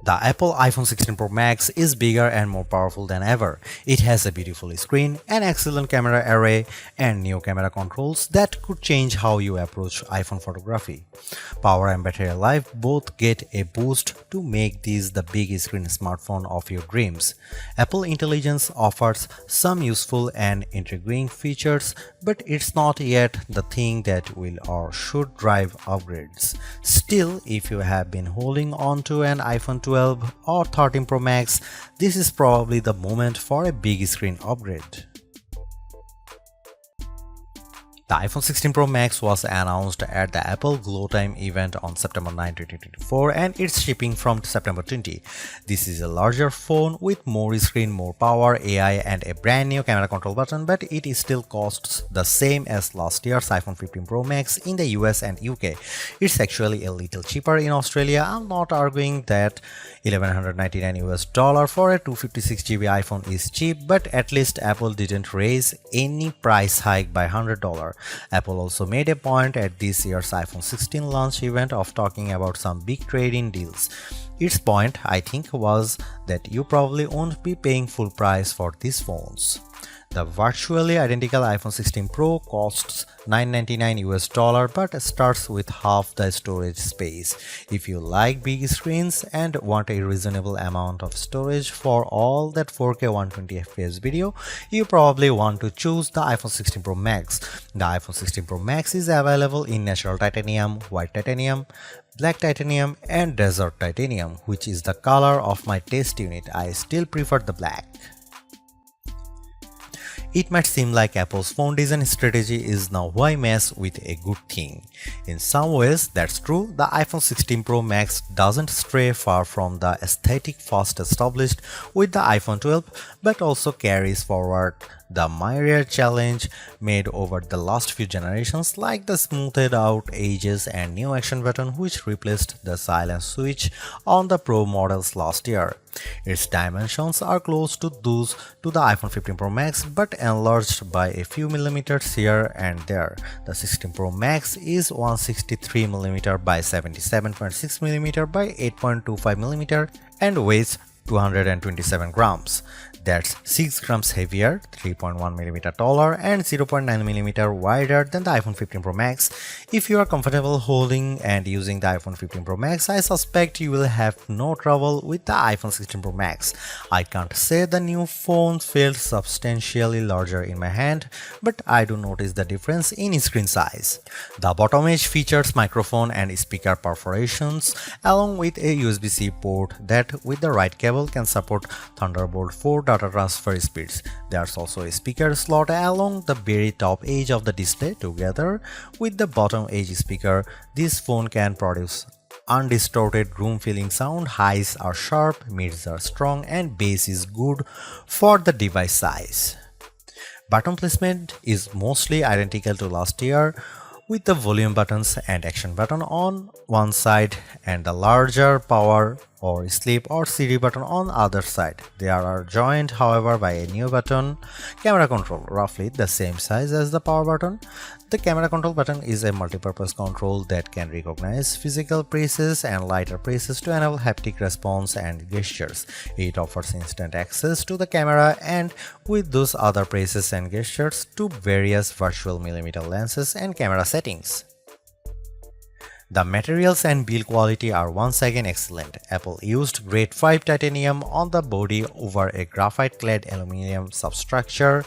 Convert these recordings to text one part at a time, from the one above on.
The Apple iPhone 16 Pro Max is bigger and more powerful than ever. It has a beautiful screen, an excellent camera array, and new camera controls that could change how you approach iPhone photography. Power and battery life both get a boost to make this the big screen smartphone of your dreams. Apple Intelligence offers some useful and intriguing features, but it's not yet the thing that will or should drive upgrades. Still, if you have been holding on to an iPhone 12 or 13 Pro Max, this is probably the moment for a big screen upgrade. The iPhone 16 Pro Max was announced at the Apple Glow Time event on September 9, 2024 and it's shipping from September 20. This is a larger phone with more screen, more power, AI and a brand new camera control button, but it still costs the same as last year's iPhone 15 Pro Max in the US and UK. It's actually a little cheaper in Australia. I'm not arguing that $1,199 for a 256GB iPhone is cheap, but at least Apple didn't raise any price hike by $100. Apple also made a point at this year's iPhone 16 launch event of talking about some big trade-in deals. Its point, I think, was that you probably won't be paying full price for these phones. The virtually identical iPhone 16 Pro costs $999 but starts with half the storage space. If you like big screens and want a reasonable amount of storage for all that 4K 120fps video, you probably want to choose the iPhone 16 Pro Max. The iPhone 16 Pro Max is available in natural titanium, white titanium, black titanium and desert titanium, which is the color of my test unit. I still prefer the black. It might seem like Apple's phone design strategy is now why mess with a good thing. In some ways, that's true. The iPhone 16 Pro Max doesn't stray far from the aesthetic first established with the iPhone 12, but also carries forward the myriad challenge made over the last few generations, like the smoothed out edges and new action button which replaced the silent switch on the Pro models last year. Its dimensions are close to those to the iPhone 15 Pro Max but enlarged by a few millimeters here and there. The 16 Pro Max is 163mm by 77.6mm by 8.25mm and weighs 227 grams. That's 6 grams heavier, 3.1mm taller, and 0.9mm wider than the iPhone 15 Pro Max. If you are comfortable holding and using the iPhone 15 Pro Max, I suspect you will have no trouble with the iPhone 16 Pro Max. I can't say the new phone feels substantially larger in my hand, but I do notice the difference in screen size. The bottom edge features microphone and speaker perforations, along with a USB-C port that, with the right cable, can support Thunderbolt 4 data transfer speeds. There's also a speaker slot along the very top edge of the display. Together with the bottom edge speaker, this phone can produce undistorted room-filling sound. Highs are sharp, mids are strong, and bass is good for the device size. Button placement is mostly identical to last year, with the volume buttons and action button on one side and the larger power or sleep or CD button on the other side. They are joined, however, by a new button, camera control, roughly the same size as the power button. The camera control button is a multi-purpose control that can recognize physical presses and lighter presses to enable haptic response and gestures. It offers instant access to the camera and with those other presses and gestures to various virtual millimeter lenses and camera settings. The materials and build quality are once again excellent. Apple used grade 5 titanium on the body over a graphite-clad aluminum substructure.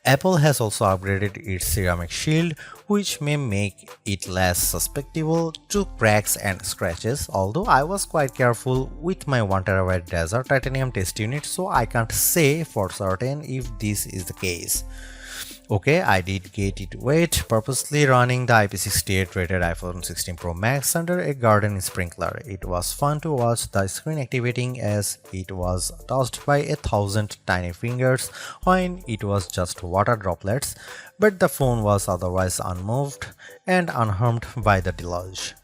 Apple has also upgraded its ceramic shield, which may make it less susceptible to cracks and scratches, although I was quite careful with my 1TB desert titanium test unit, so I can't say for certain if this is the case. Okay, I did get it wet, purposely running the IP68 rated iPhone 16 Pro Max under a garden sprinkler. It was fun to watch the screen activating as it was touched by 1,000 tiny fingers when it was just water droplets, but the phone was otherwise unmoved and unharmed by the deluge.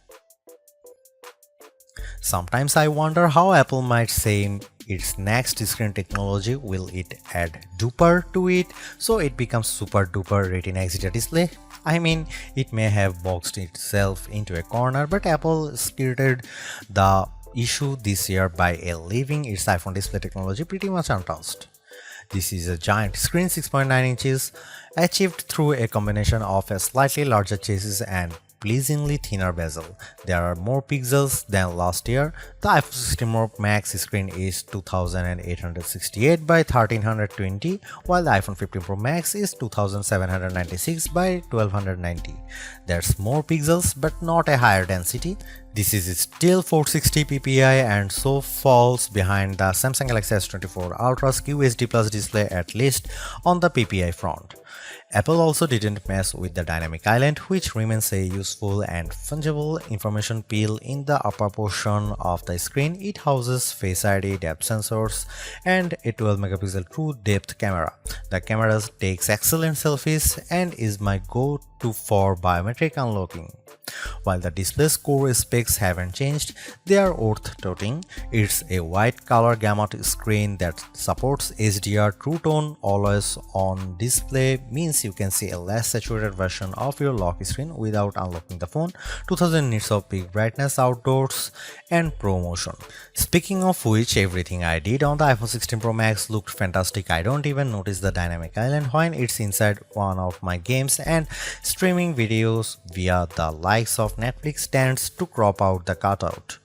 Sometimes I wonder how Apple might say its next screen technology. Will it add duper to it so it becomes super duper Retina XDR display? I mean, it may have boxed itself into a corner, but Apple skirted the issue this year by leaving its iPhone display technology pretty much untouched. This is a giant screen 6.9 inches, achieved through a combination of a slightly larger chassis and pleasingly thinner bezel. There are more pixels than last year. The iPhone 16 Pro Max screen is 2868 by 1320, while the iPhone 15 Pro Max is 2796 by 1290. There's more pixels but not a higher density. This is still 460 ppi and so falls behind the Samsung Galaxy S24 Ultra's QHD Plus display, at least on the ppi front. Apple also didn't mess with the dynamic island, which remains a useful and fungible information peel in the upper portion of the screen. It houses Face ID, depth sensors, and a 12 megapixel true depth camera. The camera takes excellent selfies and is my go-to for biometric unlocking. While the display's core specs haven't changed, they are worth noting. It's a wide color gamut screen that supports HDR True Tone always on display, means you can see a less saturated version of your lock screen without unlocking the phone, 2000 nits of peak brightness outdoors, and Pro Motion. Speaking of which, everything I did on the iPhone 16 Pro Max looked fantastic. I don't even notice the dynamic island when it's inside one of my games, and streaming videos via the likes of Netflix tends to crop out the cutout.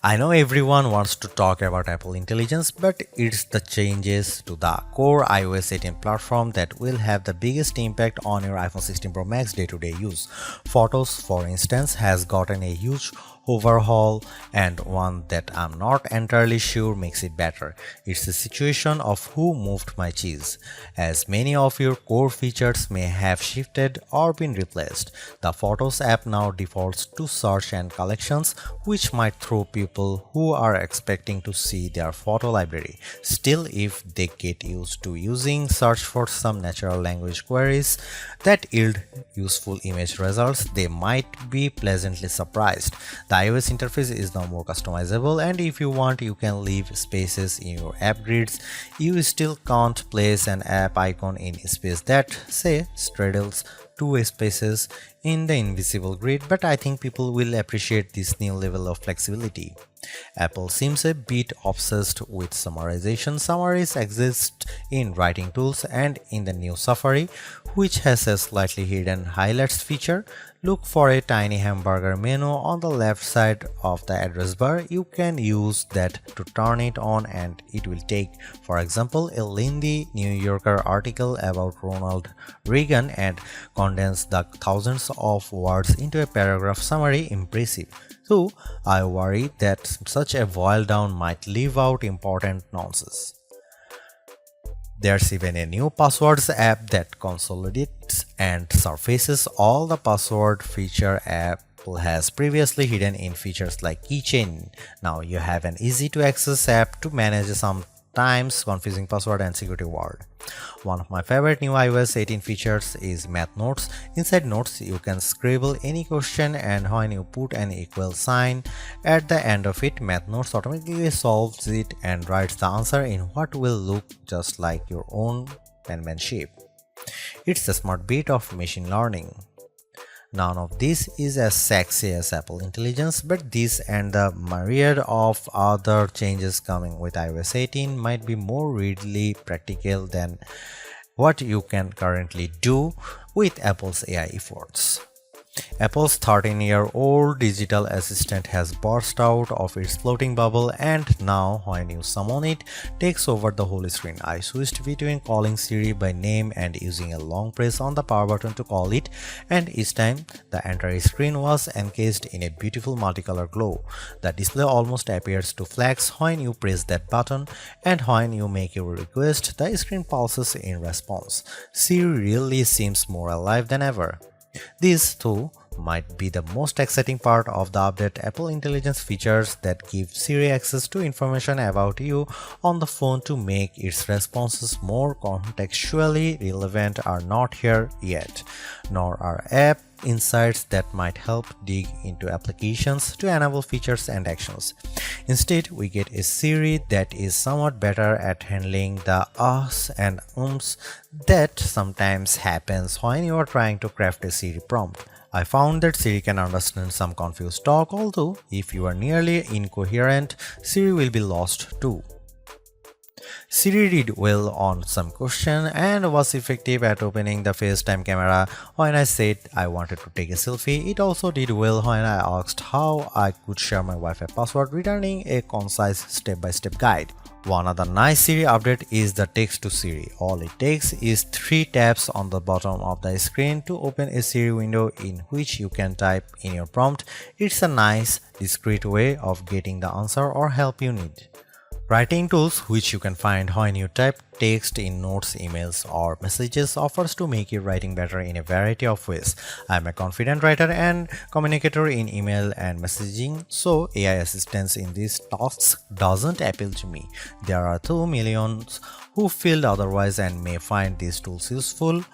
I know everyone wants to talk about Apple Intelligence, but it's the changes to the core iOS 18 platform that will have the biggest impact on your iPhone 16 Pro Max day-to-day use. Photos, for instance, has gotten a huge overhaul, and one that I'm not entirely sure makes it better. It's a situation of who moved my cheese, as many of your core features may have shifted or been replaced. The Photos app now defaults to search and collections, which might throw people who are expecting to see their photo library. Still, if they get used to using search for some natural language queries that yield useful image results, they might be pleasantly surprised. The iOS interface is now more customizable, and if you want, you can leave spaces in your app grids. You still can't place an app icon in space that, say, straddles two spaces in the invisible grid, but I think people will appreciate this new level of flexibility. Apple seems a bit obsessed with summarization. Summaries exist in writing tools and in the new Safari, which has a slightly hidden highlights feature. Look for a tiny hamburger menu on the left side of the address bar. You can use that to turn it on, and it will take, for example, a lengthy New Yorker article about Ronald Reagan and condense the thousands of words into a paragraph summary. Impressive. So I worry that such a boil down might leave out important nonsense. There's even a new passwords app that consolidates and surfaces all the password feature Apple has previously hidden in features like keychain. Now you have an easy to access app to manage sometimes confusing password and security word. One of my favorite new iOS 18 features is Math Notes. Inside Notes, you can scribble any question, and when you put an equal sign at the end of it, Math Notes automatically solves it and writes the answer in what will look just like your own penmanship. It's a smart bit of machine learning. None of this is as sexy as Apple Intelligence, but this and the myriad of other changes coming with iOS 18 might be more readily practical than what you can currently do with Apple's AI efforts. Apple's 13-year-old digital assistant has burst out of its floating bubble, and now when you summon it, takes over the whole screen. I switched between calling Siri by name and using a long press on the power button to call it, and each time the entire screen was encased in a beautiful multicolor glow. The display almost appears to flash when you press that button, and when you make your request, the screen pulses in response. Siri really seems more alive than ever. This, too, might be the most exciting part of the update. Apple Intelligence features that give Siri access to information about you on the phone to make its responses more contextually relevant are not here yet, nor are app insights that might help dig into applications to enable features and actions. Instead, we get a Siri that is somewhat better at handling the ahs and ums that sometimes happens when you are trying to craft a Siri prompt. I found that Siri can understand some confused talk, although if you are nearly incoherent, Siri will be lost too. Siri did well on some question and was effective at opening the FaceTime camera when I said I wanted to take a selfie. It also did well when I asked how I could share my Wi-Fi password, returning a concise step-by-step guide. One other nice Siri update is the text to Siri. All it takes is 3 taps on the bottom of the screen to open a Siri window in which you can type in your prompt. It's a nice, discreet way of getting the answer or help you need. Writing tools, which you can find when you type text in notes, emails, or messages, offers to make your writing better in a variety of ways. I'm a confident writer and communicator in email and messaging, so AI assistance in these tasks doesn't appeal to me. There are 2 millions who feel otherwise and may find these tools useful.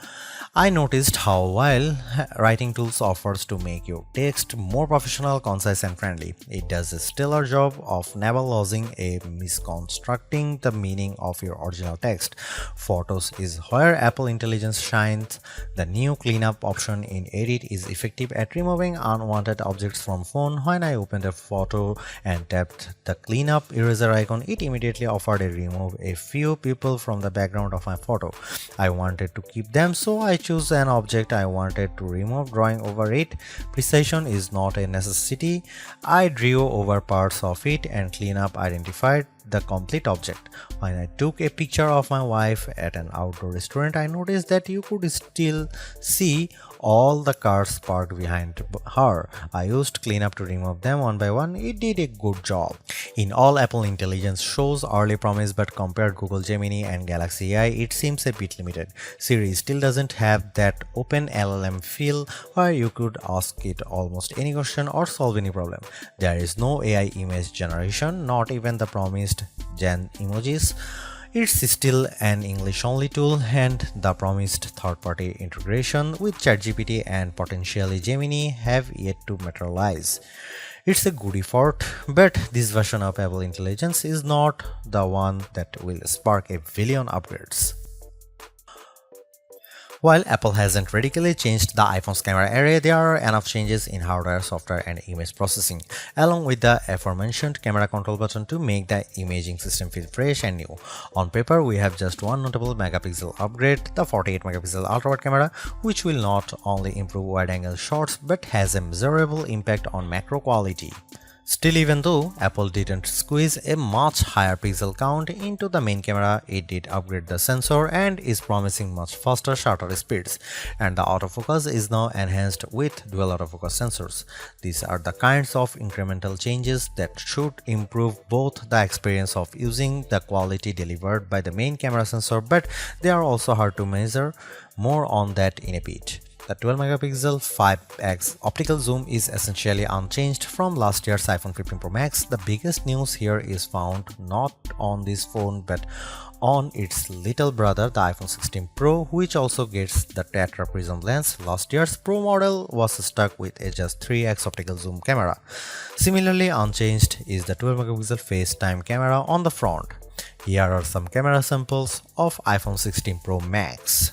I noticed how while writing tools offers to make your text more professional, concise and friendly, it does a stellar job of never losing a misconstructing the meaning of your original text. Photos is where Apple Intelligence shines. The new cleanup option in Edit is effective at removing unwanted objects from phone. When I opened a photo and tapped the cleanup eraser icon, it immediately offered to remove a few people from the background of my photo. I wanted to keep them, so I choose an object I wanted to remove, drawing over it. Precision is not a necessity. I drew over parts of it and cleanup identified the complete object. When I took a picture of my wife at an outdoor restaurant, I noticed that you could still see all the cars parked behind her. I used cleanup to remove them one by one. It did a good job. In all, Apple Intelligence shows early promise, but compared Google Gemini and Galaxy AI, it seems a bit limited. Siri still doesn't have that open LLM feel where you could ask it almost any question or solve any problem. There is no AI image generation, not even the promised Gen emojis. It's still an English-only tool, and the promised third-party integration with ChatGPT and potentially Gemini have yet to materialize. It's a good effort, but this version of Apple Intelligence is not the one that will spark a billion upgrades. While Apple hasn't radically changed the iPhone's camera array, there are enough changes in hardware, software, and image processing, along with the aforementioned camera control button to make the imaging system feel fresh and new. On paper, we have just one notable megapixel upgrade, the 48 megapixel ultra-wide camera, which will not only improve wide-angle shots but has a measurable impact on macro quality. Still, even though Apple didn't squeeze a much higher pixel count into the main camera, it did upgrade the sensor and is promising much faster shutter speeds, and the autofocus is now enhanced with dual autofocus sensors. These are the kinds of incremental changes that should improve both the experience of using the quality delivered by the main camera sensor, but they are also hard to measure. More on that in a bit. The 12 megapixel 5x optical zoom is essentially unchanged from last year's iPhone 15 Pro Max. The biggest news here is found not on this phone but on its little brother, the iPhone 16 Pro, which also gets the Tetra Prism lens. Last year's Pro model was stuck with a just 3x optical zoom camera. Similarly unchanged is the 12 megapixel FaceTime camera on the front. Here are some camera samples of iPhone 16 Pro Max.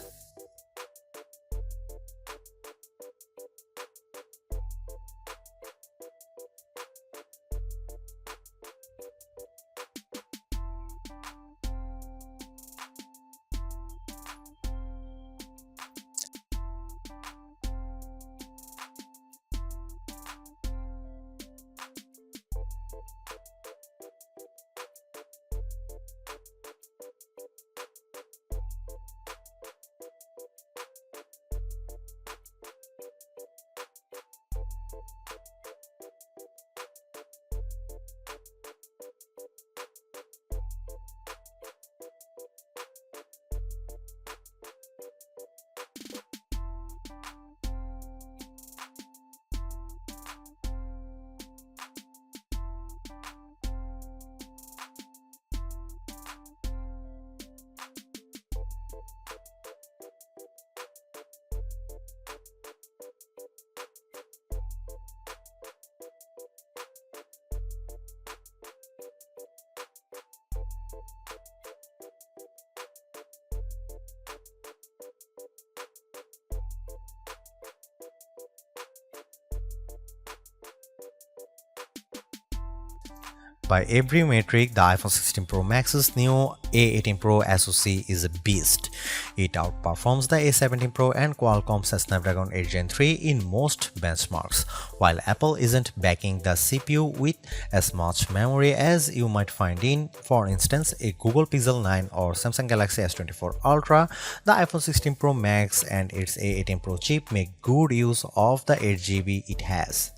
By every metric, the iPhone 16 Pro Max's new A18 Pro SoC is a beast. It outperforms the A17 Pro and Qualcomm's Snapdragon 8 Gen 3 in most benchmarks, while Apple isn't backing the CPU with as much memory as you might find in, for instance, a Google Pixel 9 or Samsung Galaxy S24 Ultra. The iPhone 16 Pro Max and its A18 Pro chip make good use of the 8GB it has.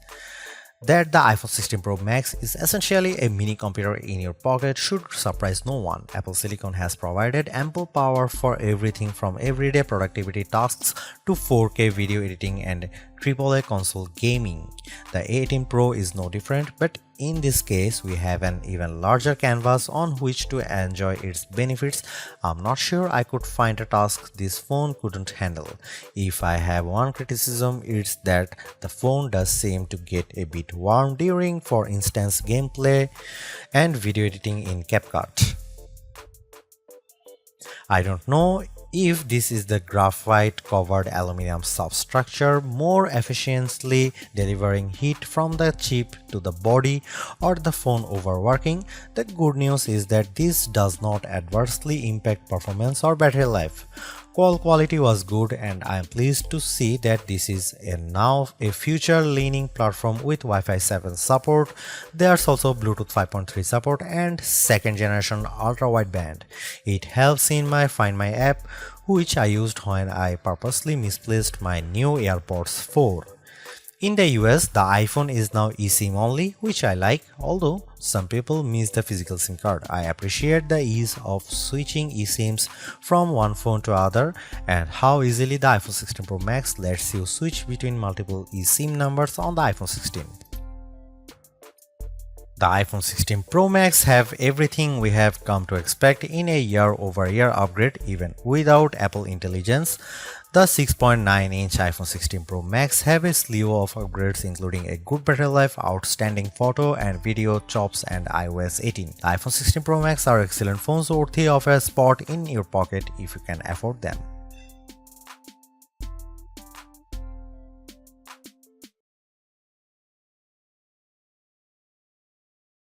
That the iPhone 16 Pro Max is essentially a mini computer in your pocket should surprise no one. Apple Silicon has provided ample power for everything from everyday productivity tasks to 4K video editing and AAA console gaming. The A18 Pro is no different, but in this case, we have an even larger canvas on which to enjoy its benefits. I'm not sure I could find a task this phone couldn't handle. If I have one criticism, it's that the phone does seem to get a bit warm during, for instance, gameplay and video editing in CapCut. I don't know if this is the graphite covered aluminum substructure more efficiently delivering heat from the chip to the body or the phone overworking. The good news is that this does not adversely impact performance or battery life. Call quality was good, and I am pleased to see that this is now a future-leaning platform with Wi-Fi 7 support. There's also Bluetooth 5.3 support and second-generation ultra-wideband. It helps in my Find My app, which I used when I purposely misplaced my new AirPods 4. In the US, the iPhone is now eSIM only, which I like, although some people miss the physical SIM card. I appreciate the ease of switching eSIMs from one phone to other and how easily the iPhone 16 Pro Max lets you switch between multiple eSIM numbers on the iPhone 16. The iPhone 16 Pro Max have everything we have come to expect in a year-over-year upgrade even without Apple Intelligence. The 6.9-inch iPhone 16 Pro Max have a slew of upgrades including a good battery life, outstanding photo and video chops and iOS 18. The iPhone 16 Pro Max are excellent phones worthy of a spot in your pocket if you can afford them.